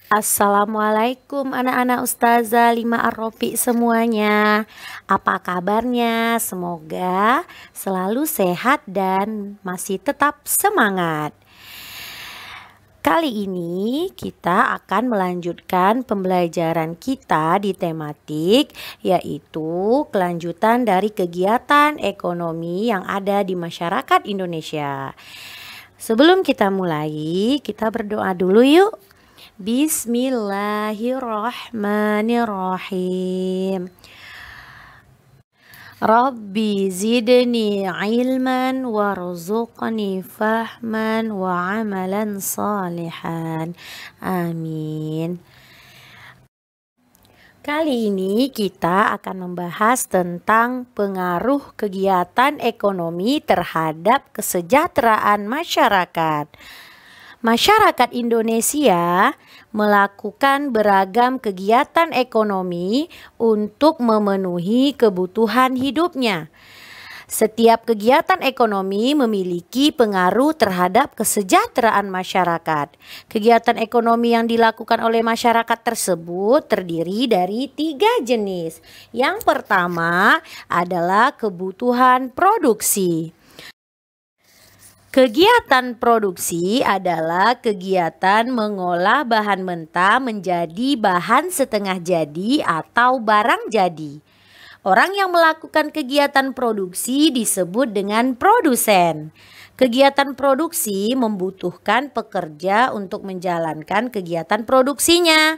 Assalamualaikum anak-anak Ustazah Lima Ar-Rofi semuanya. Apa kabarnya? Semoga selalu sehat dan masih tetap semangat. Kali ini kita akan melanjutkan pembelajaran kita di tematik, yaitu kelanjutan dari kegiatan ekonomi yang ada di masyarakat Indonesia. Sebelum kita mulai, kita berdoa dulu yuk. Bismillahirrahmanirrahim. Rabbi zidni ilman warzuqni fahman wa amalan salihan. Amin. Kali ini kita akan membahas tentang pengaruh kegiatan ekonomi terhadap kesejahteraan masyarakat. Masyarakat Indonesia melakukan beragam kegiatan ekonomi untuk memenuhi kebutuhan hidupnya. Setiap kegiatan ekonomi memiliki pengaruh terhadap kesejahteraan masyarakat. Kegiatan ekonomi yang dilakukan oleh masyarakat tersebut terdiri dari 3 jenis. Yang pertama adalah kebutuhan produksi. Kegiatan produksi adalah kegiatan mengolah bahan mentah menjadi bahan setengah jadi atau barang jadi. Orang yang melakukan kegiatan produksi disebut dengan produsen. Kegiatan produksi membutuhkan pekerja untuk menjalankan kegiatan produksinya,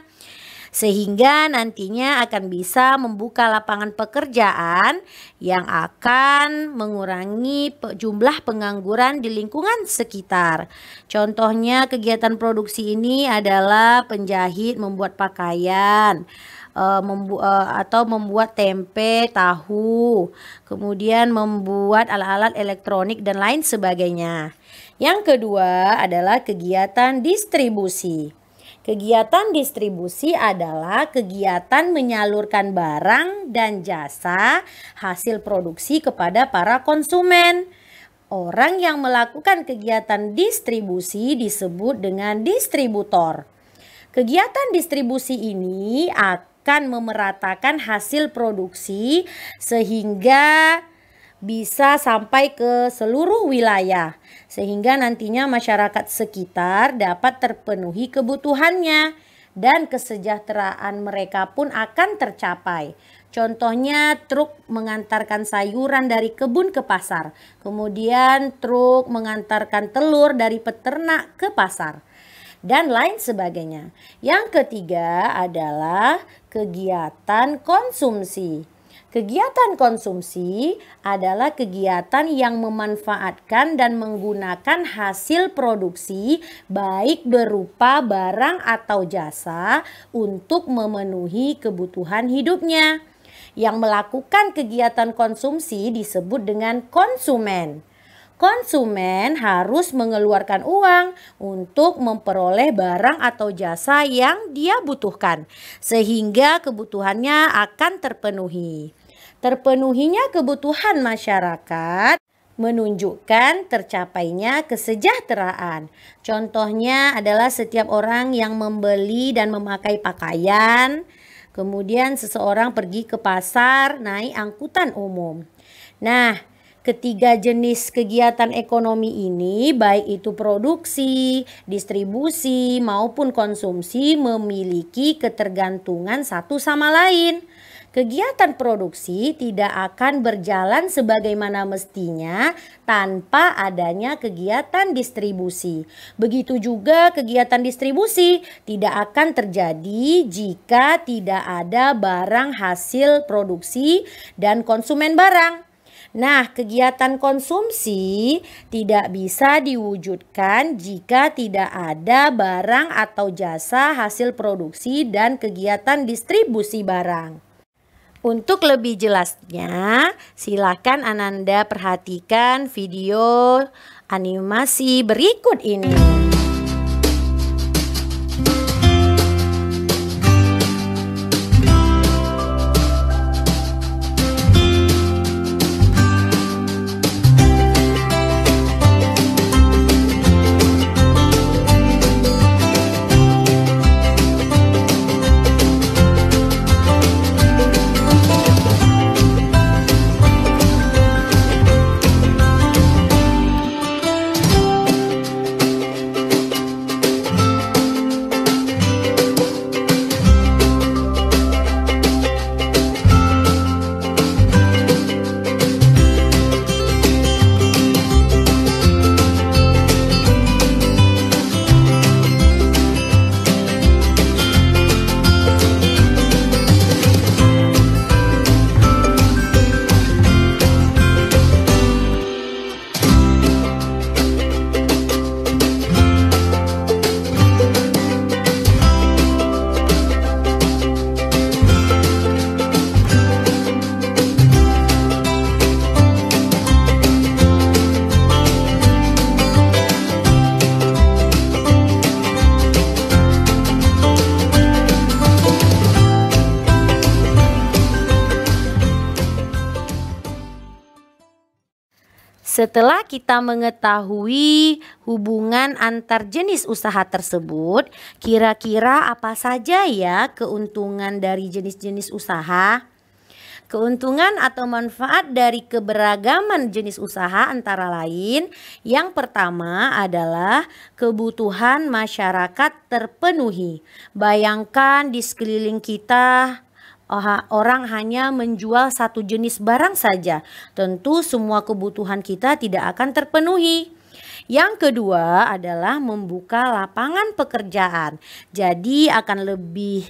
sehingga nantinya akan bisa membuka lapangan pekerjaan yang akan mengurangi jumlah pengangguran di lingkungan sekitar. Contohnya kegiatan produksi ini adalah penjahit membuat pakaian, atau membuat tempe, tahu, kemudian membuat alat-alat elektronik dan lain sebagainya. Yang kedua adalah kegiatan distribusi. Kegiatan distribusi adalah kegiatan menyalurkan barang dan jasa hasil produksi kepada para konsumen. Orang yang melakukan kegiatan distribusi disebut dengan distributor. Kegiatan distribusi ini akan memeratakan hasil produksi sehingga bisa sampai ke seluruh wilayah, sehingga nantinya masyarakat sekitar dapat terpenuhi kebutuhannya dan kesejahteraan mereka pun akan tercapai. Contohnya truk mengantarkan sayuran dari kebun ke pasar, kemudian truk mengantarkan telur dari peternak ke pasar, dan lain sebagainya. Yang ketiga adalah kegiatan konsumsi. Kegiatan konsumsi adalah kegiatan yang memanfaatkan dan menggunakan hasil produksi baik berupa barang atau jasa untuk memenuhi kebutuhan hidupnya. Yang melakukan kegiatan konsumsi disebut dengan konsumen. Konsumen harus mengeluarkan uang untuk memperoleh barang atau jasa yang dia butuhkan, sehingga kebutuhannya akan terpenuhi. Terpenuhinya kebutuhan masyarakat menunjukkan tercapainya kesejahteraan. Contohnya adalah setiap orang yang membeli dan memakai pakaian, kemudian seseorang pergi ke pasar naik angkutan umum. Nah, ketiga jenis kegiatan ekonomi ini, baik itu produksi, distribusi, maupun konsumsi, memiliki ketergantungan satu sama lain. Kegiatan produksi tidak akan berjalan sebagaimana mestinya tanpa adanya kegiatan distribusi. Begitu juga kegiatan distribusi tidak akan terjadi jika tidak ada barang hasil produksi dan konsumen barang. Nah, kegiatan konsumsi tidak bisa diwujudkan jika tidak ada barang atau jasa hasil produksi dan kegiatan distribusi barang. Untuk lebih jelasnya, silakan Ananda perhatikan video animasi berikut ini. Setelah kita mengetahui hubungan antar jenis usaha tersebut, kira-kira apa saja ya keuntungan dari jenis-jenis usaha? Keuntungan atau manfaat dari keberagaman jenis usaha antara lain, yang pertama adalah kebutuhan masyarakat terpenuhi. Bayangkan di sekeliling kita orang hanya menjual satu jenis barang saja, tentu semua kebutuhan kita tidak akan terpenuhi. Yang kedua adalah membuka lapangan pekerjaan. Jadi akan lebih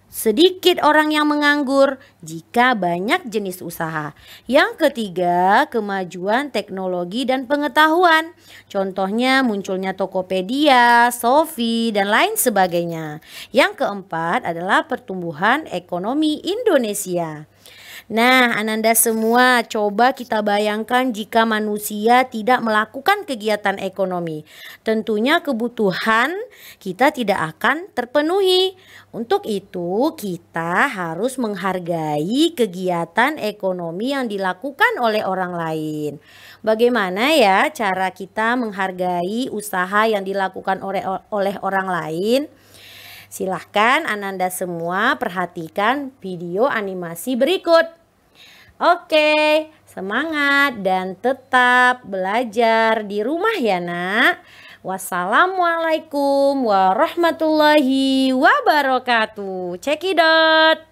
sedikit orang yang menganggur jika banyak jenis usaha. Yang ketiga, kemajuan teknologi dan pengetahuan. Contohnya munculnya Tokopedia, Shopee, dan lain sebagainya. Yang keempat adalah pertumbuhan ekonomi Indonesia. Nah, Ananda semua, coba kita bayangkan jika manusia tidak melakukan kegiatan ekonomi. Tentunya kebutuhan kita tidak akan terpenuhi. Untuk itu, kita harus menghargai kegiatan ekonomi yang dilakukan oleh orang lain. Bagaimana ya cara kita menghargai usaha yang dilakukan oleh orang lain? Silahkan Ananda semua perhatikan video animasi berikut. Oke, semangat dan tetap belajar di rumah ya nak. Wassalamualaikum warahmatullahi wabarakatuh. Cekidot.